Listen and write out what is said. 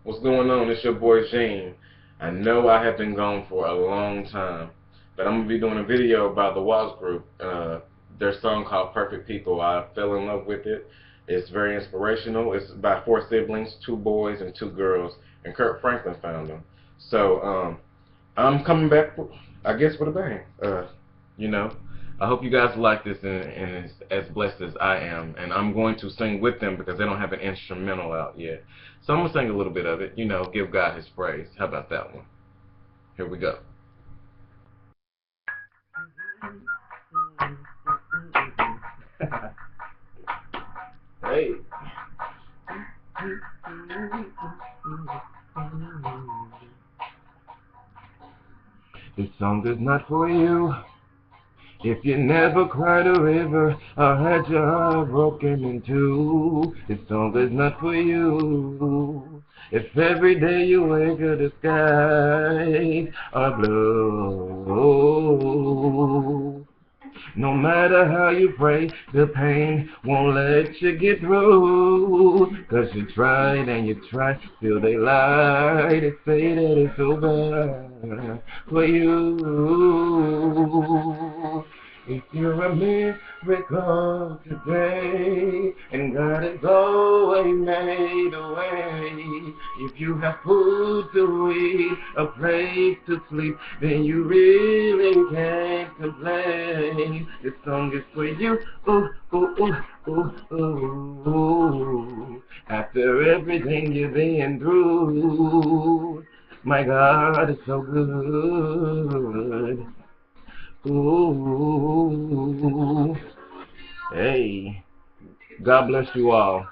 What's going on? It's your boy Gene. I know I have been gone for a long time, but I'm gonna be doing a video about the Watts Group. Their song called "Perfect People." I fell in love with it. It's very inspirational. It's by four siblings, two boys and two girls, and Kurt Franklin found them. So I'm coming back, I guess, with a bang. You know, I hope you guys like this and is as blessed as I am. And I'm going to sing with them because they don't have an instrumental out yet. So I'm gonna sing a little bit of it. You know, give God His praise. How about that one? Here we go. Hey. This song is not for you if you never cried a river or had your heart broken in two. This song is not for you if every day you wake up the skies are blue. No matter how you pray, the pain won't let you get through. 'Cause you tried and you tried, still they lie. They say that it's so bad for you. If you're a miracle today, and God has always made a way. If you have food to eat, a place to sleep, then you really can't complain. This song is for you, ooh, ooh, ooh, ooh, ooh. After everything you've been through, my God is so good. Ooh, hey, God bless you all.